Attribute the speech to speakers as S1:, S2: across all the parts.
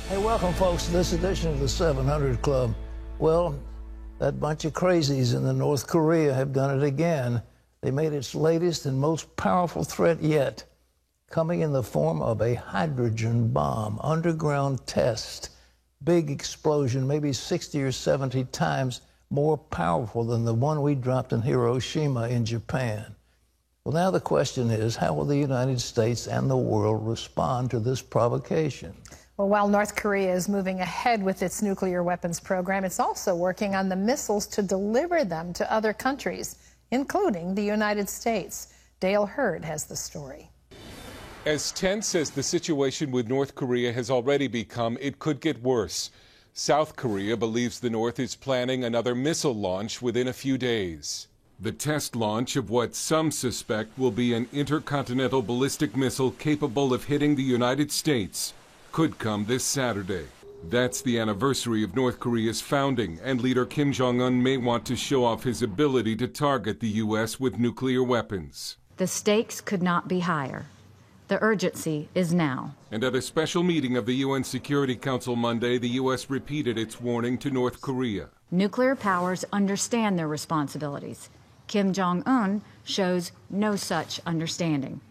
S1: Hey, welcome, folks, to this edition of the 700 Club. Well, that bunch of crazies in the North Korea have done it again. They made its latest and most powerful threat yet, coming in the form of a hydrogen bomb, underground test, big explosion, maybe 60 or 70 times more powerful than the one we dropped in Hiroshima in Japan. Well, now the question is, how will the United States and the world respond to this provocation?
S2: Well, while North Korea is moving ahead with its nuclear weapons program, it's also working on the missiles to deliver them to other countries, including the United States. Dale Hurd has the story.
S3: As tense as the situation with North Korea has already become, it could get worse. South Korea believes the North is planning another missile launch within a few days. The test launch of what some suspect will be an intercontinental ballistic missile capable of hitting the United States could come this Saturday. That's the anniversary of North Korea's founding, and leader Kim Jong-un may want to show off his ability to target the U.S. with nuclear weapons.
S4: The stakes could not be higher. The urgency is now.
S3: And at a special meeting of the UN Security Council Monday, the U.S. repeated its warning to North Korea.
S4: Nuclear powers understand their responsibilities. Kim Jong-un shows no such understanding.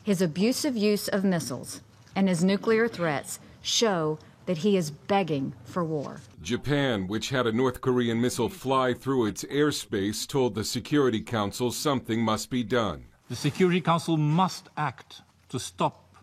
S4: His abusive use of missiles and his nuclear threats show that he is begging for war.
S3: Japan, which had a North Korean missile fly through its airspace, told the Security Council something must be done.
S5: The Security Council must act to stop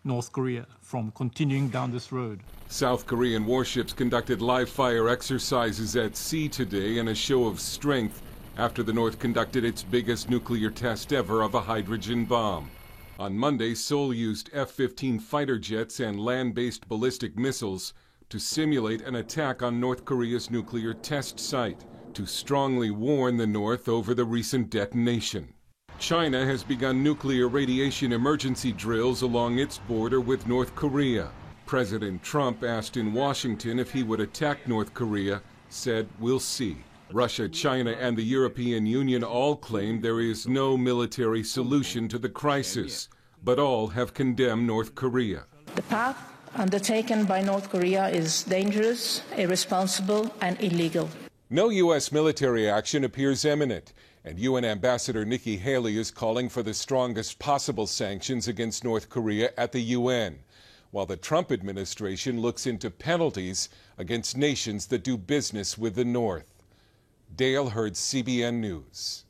S5: North Korea from continuing down this road.
S3: South Korean warships conducted live-fire exercises at sea today in a show of strength after the North conducted its biggest nuclear test ever of a hydrogen bomb. On Monday, Seoul used F-15 fighter jets and land-based ballistic missiles to simulate an attack on North Korea's nuclear test site, to strongly warn the North over the recent detonation. China has begun nuclear radiation emergency drills along its border with North Korea. President Trump asked in Washington if he would attack North Korea, said, "We'll see." Russia, China, and the European Union all claim there is no military solution to the crisis, but all have condemned North Korea.
S6: The path undertaken by North Korea is dangerous, irresponsible, and illegal.
S3: No U.S. military action appears imminent, and UN Ambassador Nikki Haley is calling for the strongest possible sanctions against North Korea at the UN, while the Trump administration looks into penalties against nations that do business with the North. Dale Hurd, CBN News.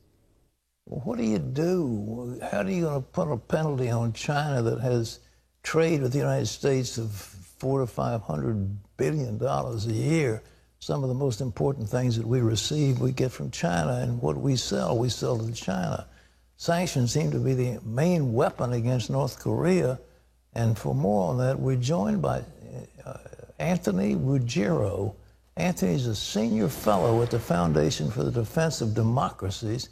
S1: Well, what do you do? How are you going to put a penalty on China that has trade with the United States of $400 to $500 billion a year? Some of the most important things that we receive, we get from China, and what we sell to China. Sanctions seem to be the main weapon against North Korea. And for more on that, we're joined by Anthony Ruggiero. Anthony's a senior fellow at the Foundation for the Defense of Democracies.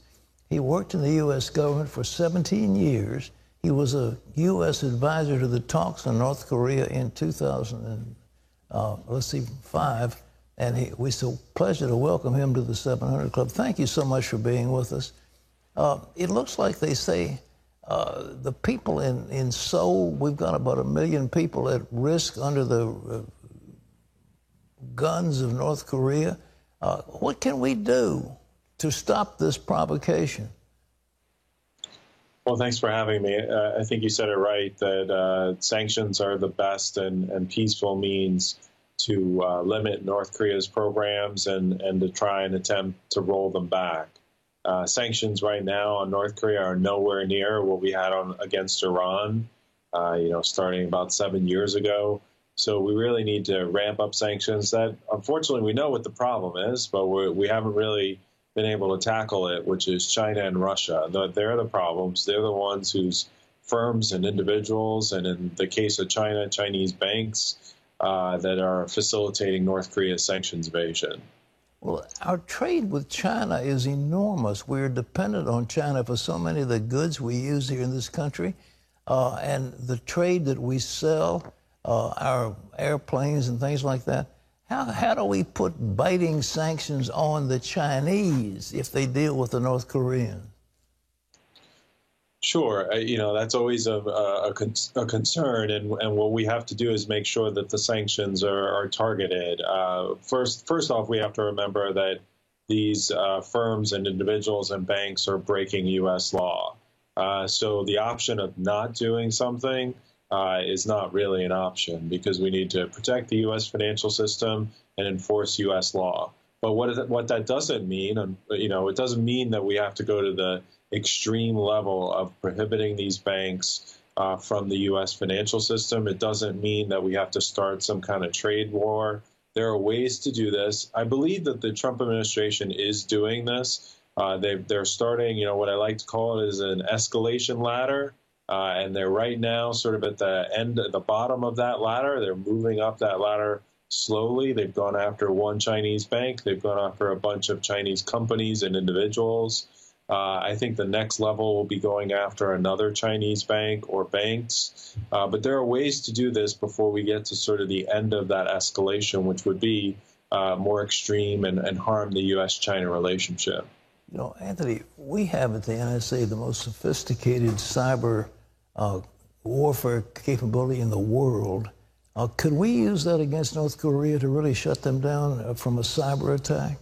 S1: He worked in the U.S. government for 17 years. He was a U.S. advisor to the talks on North Korea in 2005. And it's a pleasure to welcome him to the 700 Club. Thank you so much for being with us. It looks like they say the people in Seoul, we've got about 1 million people at risk under the guns of North Korea. What can we do to stop this provocation?
S7: Well, thanks for having me. I think you said it right, that sanctions are the best and peaceful means to limit North Korea's programs and to try and attempt to roll them back. Sanctions right now on North Korea are nowhere near what we had against Iran, starting about 7 years ago. So we really need to ramp up sanctions. That, unfortunately, we know what the problem is, but we haven't really been able to tackle it, which is China and Russia. They're the problems. They're the ones whose firms and individuals, and in the case of China, Chinese banks, that are facilitating North Korea's sanctions evasion.
S1: Well, our trade with China is enormous. We're dependent on China for so many of the goods we use here in this country. And the trade that we sell, our airplanes and things like that, how do we put biting sanctions on the Chinese if they deal with the North Koreans?
S7: Sure, that's always a concern, and what we have to do is make sure that the sanctions are targeted. First off, we have to remember that these firms and individuals and banks are breaking U.S. law. So the option of not doing something is not really an option, because we need to protect the U.S. financial system and enforce U.S. law. But what that doesn't mean, it doesn't mean that we have to go to the extreme level of prohibiting these banks from the U.S. financial system. It doesn't mean that we have to start some kind of trade war. There are ways to do this. I believe that the Trump administration is doing this. They're starting, what I like to call it is an escalation ladder. And they're right now sort of at the bottom of that ladder. They're moving up that ladder slowly. They've gone after one Chinese bank. They've gone after a bunch of Chinese companies and individuals. I think the next level will be going after another Chinese bank or banks. But there are ways to do this before we get to sort of the end of that escalation, which would be more extreme and harm the U.S.-China relationship.
S1: Anthony, we have at the NSA the most sophisticated cyber warfare capability in the world. Could we use that against North Korea to really shut them down from a cyber attack?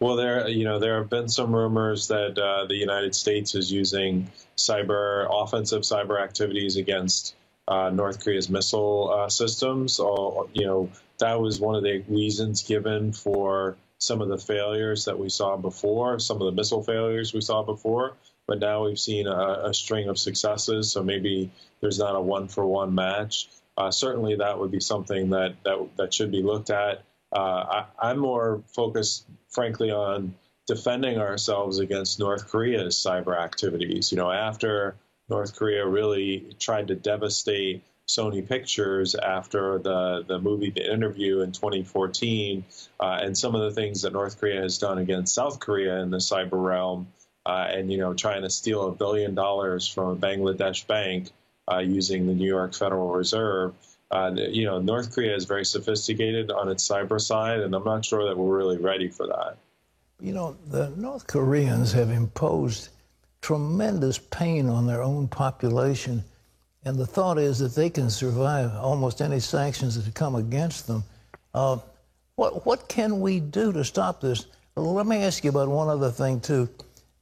S7: Well, there have been some rumors that the United States is using offensive cyber activities against North Korea's missile systems. That was one of the reasons given for some of the failures that we saw before, some of the missile failures we saw before. But now we've seen a string of successes, so maybe there's not a one-for-one match. Certainly, that would be something that should be looked at. I'm more focused, frankly, on defending ourselves against North Korea's cyber activities. After North Korea really tried to devastate Sony Pictures after the movie The Interview in 2014, and some of the things that North Korea has done against South Korea in the cyber realm, and trying to steal $1 billion from a Bangladesh bank using the New York Federal Reserve. North Korea is very sophisticated on its cyber side, and I'm not sure that we're really ready for that.
S1: The North Koreans have imposed tremendous pain on their own population, and the thought is that they can survive almost any sanctions that come against them. What can we do to stop this? Let me ask you about one other thing, too.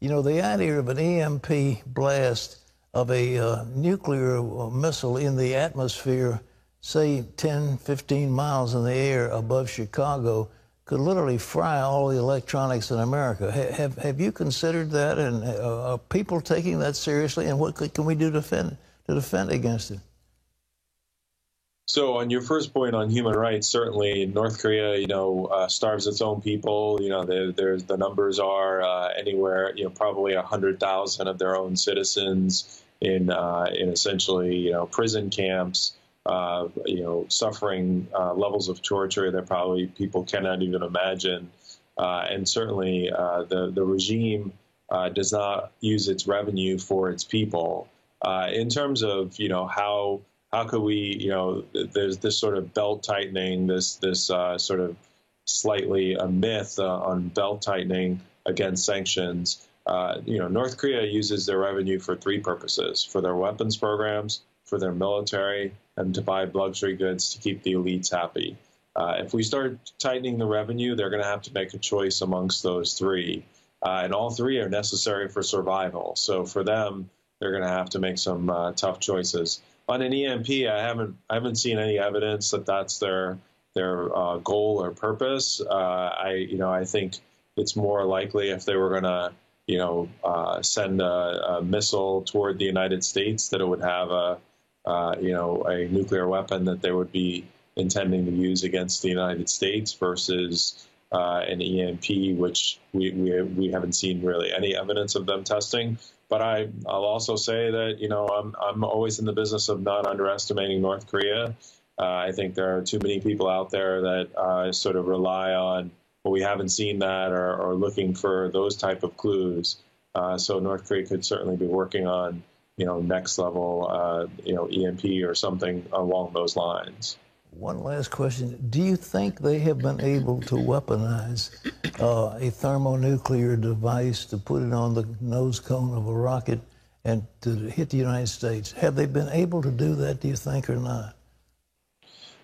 S1: The idea of an EMP blast of a nuclear missile in the atmosphere, say 10, 15 miles in the air above Chicago, could literally fry all the electronics in America. Have you considered that? And are people taking that seriously? And what can we do to defend against it?
S7: So on your first point on human rights, certainly North Korea, starves its own people. The numbers are anywhere, probably 100,000 of their own citizens in essentially, prison camps, suffering levels of torture that probably people cannot even imagine. And certainly the regime does not use its revenue for its people. In terms of, how could we, there's this sort of belt tightening, this sort of slightly a myth on belt tightening against sanctions. North Korea uses their revenue for three purposes: for their weapons programs, for their military, and to buy luxury goods to keep the elites happy. If we start tightening the revenue, they're going to have to make a choice amongst those three. And all three are necessary for survival. So for them, they're going to have to make some tough choices. On an EMP, I haven't seen any evidence that that's their goal or purpose. I think it's more likely if they were going to send a missile toward the United States that it would have a nuclear weapon that they would be intending to use against the United States versus an EMP, which we haven't seen really any evidence of them testing. But I'll also say that, I'm always in the business of not underestimating North Korea. I think there are too many people out there that sort of rely on, well, we haven't seen that, or looking for those type of clues. So North Korea could certainly be working on, next level, EMP or something along those lines.
S1: One last question. Do you think they have been able to weaponize a thermonuclear device to put it on the nose cone of a rocket and to hit the United States. Have they been able to do that, do you think, or not?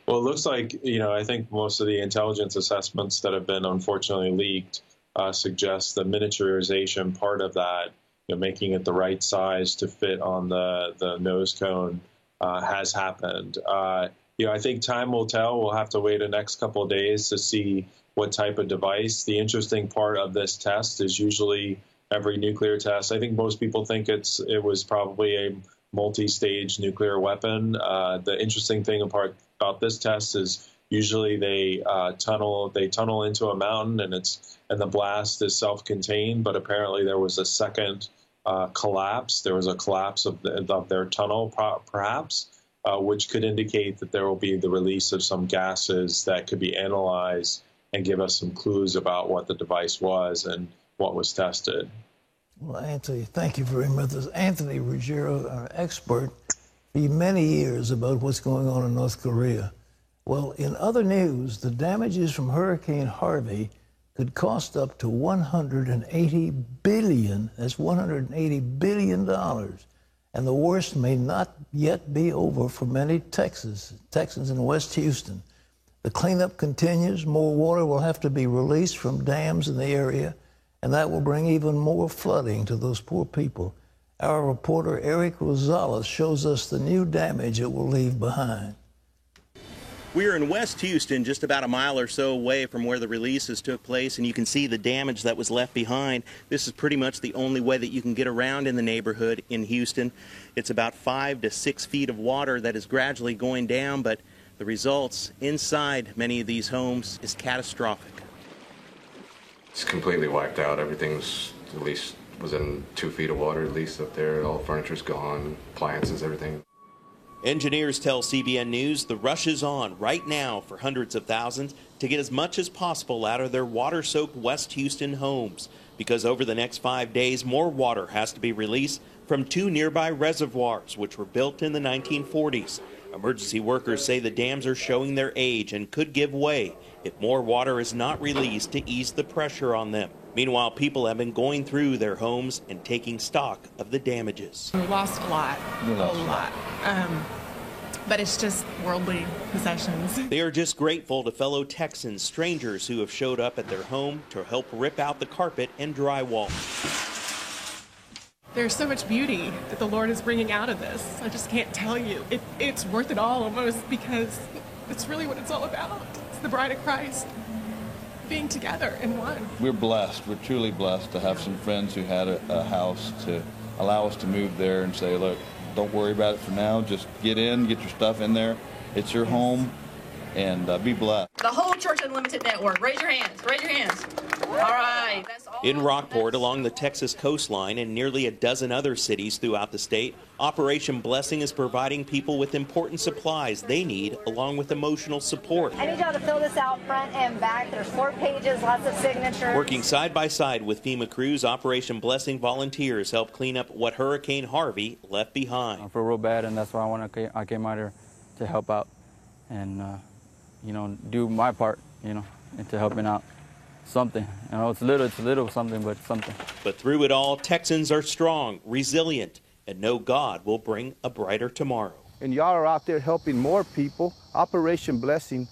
S7: Well, it looks like, I think most of the intelligence assessments that have been unfortunately leaked suggest the miniaturization part of that, making it the right size to fit on the nose cone has happened. I think time will tell. We'll have to wait the next couple of days to see what type of device. The interesting part of this test is usually every nuclear test. I think most people think it was probably a multi-stage nuclear weapon. The interesting thing about this test is usually they tunnel into a mountain and the blast is self-contained. But apparently there was a second collapse. There was a collapse of their tunnel, perhaps. Which could indicate that there will be the release of some gases that could be analyzed and give us some clues about what the device was and what was tested.
S1: Well, Anthony, thank you very much. This is Anthony Ruggiero, our expert for many years about what's going on in North Korea. Well, in other news, the damages from Hurricane Harvey could cost up to $180 billion. That's $180 billion. And the worst may not yet be over for many Texans in West Houston. The cleanup continues. More water will have to be released from dams in the area, and that will bring even more flooding to those poor people. Our reporter, Erik Rosales, shows us the new damage it will leave behind.
S8: We are in West Houston, just about a mile or so away from where the releases took place, and you can see the damage that was left behind. This is pretty much the only way that you can get around in the neighborhood in Houston. It's about 5 to 6 feet of water that is gradually going down, but the results inside many of these homes is catastrophic.
S9: It's completely wiped out. Everything's at least within 2 feet of water, at least up there. All the furniture's gone, appliances, everything.
S8: Engineers tell CBN News the rush is on right now for hundreds of thousands to get as much as possible out of their water-soaked West Houston homes, because over the next 5 days, more water has to be released from 2 nearby reservoirs, which were built in the 1940s. Emergency workers say the dams are showing their age and could give way if more water is not released to ease the pressure on them. Meanwhile, people have been going through their homes and taking stock of the damages.
S10: We lost a lot, but it's just worldly possessions.
S8: They are just grateful to fellow Texans, strangers who have showed up at their home to help rip out the carpet and drywall.
S10: There's so much beauty that the Lord is bringing out of this. I just can't tell you. It's worth it all almost, because it's really what it's all about. It's the bride of Christ being together in one.
S11: We're blessed. We're truly blessed to have some friends who had a house to allow us to move there and say, look, don't worry about it for now. Just get in, get your stuff in there. It's your home, and be blessed.
S12: The whole Church Unlimited network. Raise your hands. Raise your hands. All right. That's all.
S8: In Rockport, along the Texas coastline, and nearly a dozen other cities throughout the state, Operation Blessing is providing people with important supplies they need, along with emotional support.
S13: I need y'all to fill this out front and back. There's 4 pages, lots of signatures.
S8: Working side by side with FEMA crews, Operation Blessing volunteers help clean up what Hurricane Harvey left behind.
S14: I feel real bad, and that's why I came out here to help out and, do my part, into helping out. Something. It's little something, but something.
S8: But through it all, Texans are strong, resilient, and know God will bring a brighter tomorrow.
S15: And y'all are out there helping more people. Operation Blessing,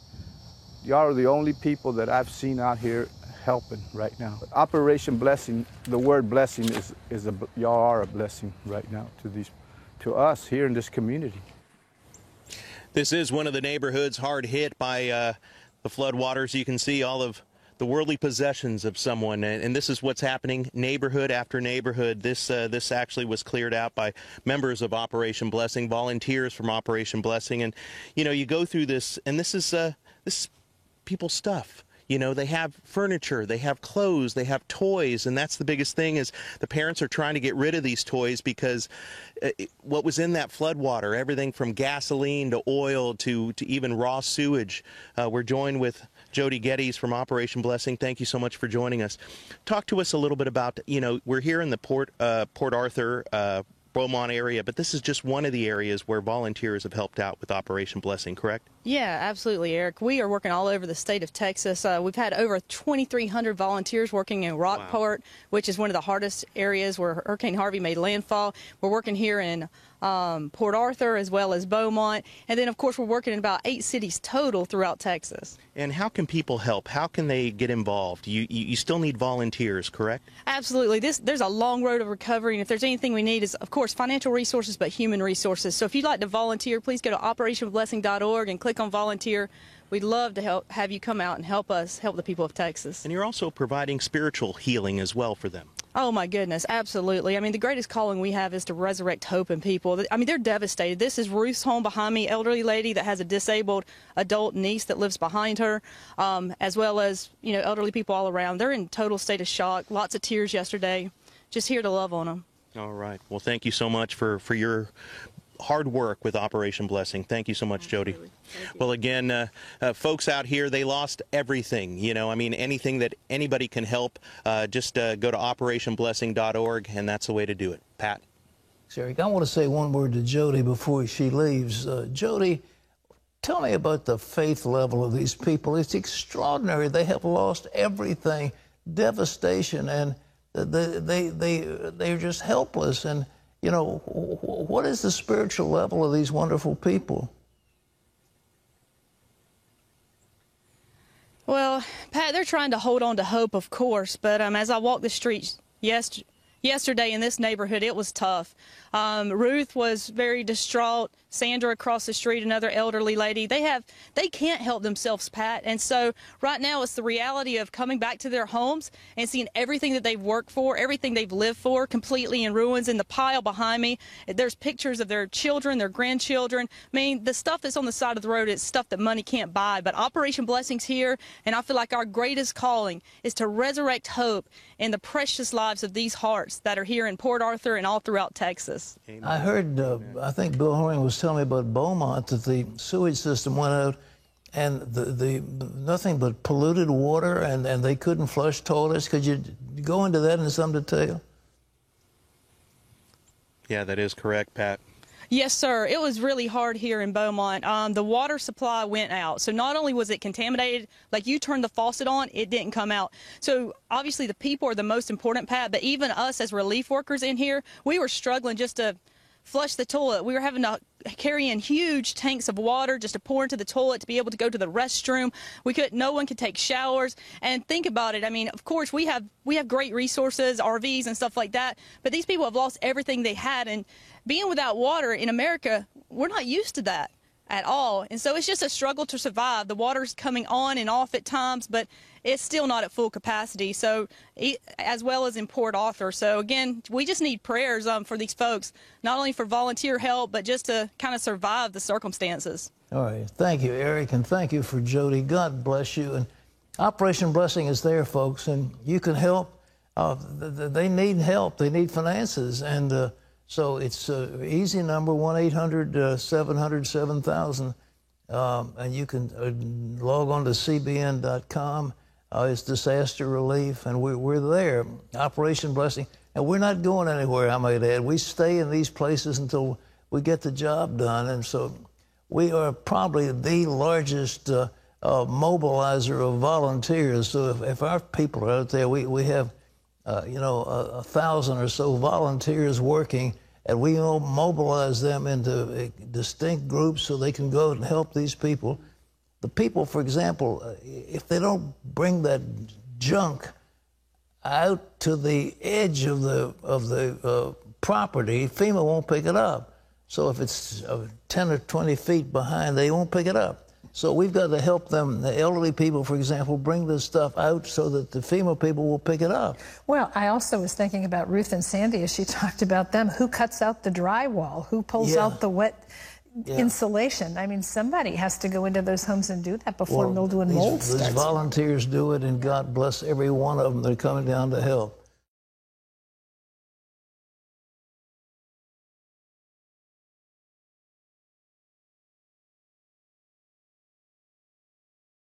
S15: y'all are the only people that I've seen out here helping right now. Operation Blessing, the word blessing y'all are a blessing right now to us here in this community.
S8: This is one of the neighborhoods hard hit by the floodwaters. You can see all of the worldly possessions of someone, and this is what's happening neighborhood after neighborhood. This actually was cleared out by members of Operation Blessing, volunteers from Operation Blessing, and you go through this, and this is people's stuff. They have furniture, they have clothes, they have toys, and that's the biggest thing is the parents are trying to get rid of these toys because what was in that floodwater, everything from gasoline to oil to even raw sewage. We're joined with Jody Geddes from Operation Blessing. Thank you so much for joining us. Talk to us a little bit about, we're here in the Port Arthur, Beaumont area, but this is just one of the areas where volunteers have helped out with Operation Blessing, correct?
S16: Yeah, absolutely, Eric. We are working all over the state of Texas. We've had over 2,300 volunteers working in Rockport, which is one of the hardest areas where Hurricane Harvey made landfall. We're working here in Port Arthur as well as Beaumont. And then, of course, we're working in about 8 cities total throughout Texas.
S8: And how can people help? How can they get involved? You still need volunteers, correct?
S16: Absolutely. There's a long road of recovery, and if there's anything we need is, of course, financial resources, but human resources. So if you'd like to volunteer, please go to operationblessing.org and click on volunteer. We'd love to have you come out and help us help the people of Texas.
S8: And you're also providing spiritual healing as well for them.
S16: Oh, my goodness, absolutely. I mean, the greatest calling we have is to resurrect hope in people. I mean, they're devastated. This is Ruth's home behind me, elderly lady that has a disabled adult niece that lives behind her, as well as, you know, elderly people all around. They're in total state of shock, lots of tears yesterday. Just here to love on them.
S8: All right. Well, thank you so much for your hard work with Operation Blessing. Thank you so much, Jody. Well, again, folks out here, they lost everything. You know, I mean, anything that anybody can help, just go to operationblessing.org, and that's the way to do it. Pat?
S1: Eric, I want to say one word to Jody before she leaves. Jody, tell me about the faith level of these people. It's extraordinary. They have lost everything, devastation, and they're just helpless. And you know, what is the spiritual level of these wonderful people?
S16: Well, Pat, they're trying to hold on to hope, of course, but as I walked the streets yesterday in this neighborhood, it was tough. Ruth was very distraught. Sandra across the street, another elderly lady, they can't help themselves, Pat. And so right now it's the reality of coming back to their homes and seeing everything that they've worked for, everything they've lived for, completely in ruins. In the pile behind me, there's pictures of their children, their grandchildren. I mean, the stuff that's on the side of the road is stuff that money can't buy. But Operation Blessing's here, and I feel like our greatest calling is to resurrect hope in the precious lives of these hearts that are here in Port Arthur and all throughout Texas.
S8: Amen.
S1: I heard, I think Bill Horning was telling me about Beaumont, that the sewage system went out and the nothing but polluted water, and they couldn't flush toilets. Could you go into that in some detail?
S8: Yeah, that is correct, Pat.
S16: Yes, sir. It was really hard here in Beaumont. The water supply went out. So not only was it contaminated, like you turned the faucet on, it didn't come out. So obviously the people are the most important, Pat, but even us as relief workers in here, we were struggling just to flush the toilet. We were having to carry in huge tanks of water just to pour into the toilet to be able to go to the restroom. No one could take showers. And think about it. I mean, of course, we have great resources, RVs and stuff like that, but these people have lost everything they had. And being without water in America, we're not used to that at all. And so it's just a struggle to survive. The water's coming on and off at times, but it's still not at full capacity, so as well as in Port Arthur. So again, we just need prayers for these folks, not only for volunteer help, but just to kind of survive the circumstances.
S1: All right. Thank you, Eric, and thank you for Jody. God bless you. And Operation Blessing is there, folks, and you can help. They need help. They need finances. And so it's easy number, 1-800-700-7000. And you can log on to cbn.com. It's disaster relief, and we're there. Operation Blessing. And we're not going anywhere, I might add. We stay in these places until we get the job done. And so we are probably the largest mobilizer of volunteers. So if our people are out there, we have, 1,000 or so volunteers working, and we mobilize them into distinct groups so they can go and help these people. The people, for example, if they don't bring that junk out to the edge of the property, FEMA won't pick it up. So if it's 10 or 20 feet behind, they won't pick it up. So we've got to help them, the elderly people, for example, bring this stuff out so that the FEMA people will pick it up.
S2: Well, I also was thinking about Ruth and Sandy as she talked about them. Who cuts out the drywall? Who pulls out the wet insulation? I mean, somebody has to go into those homes and do that before mildew and mold starts.
S1: These volunteers do it, and God bless every one of them that are coming down to help.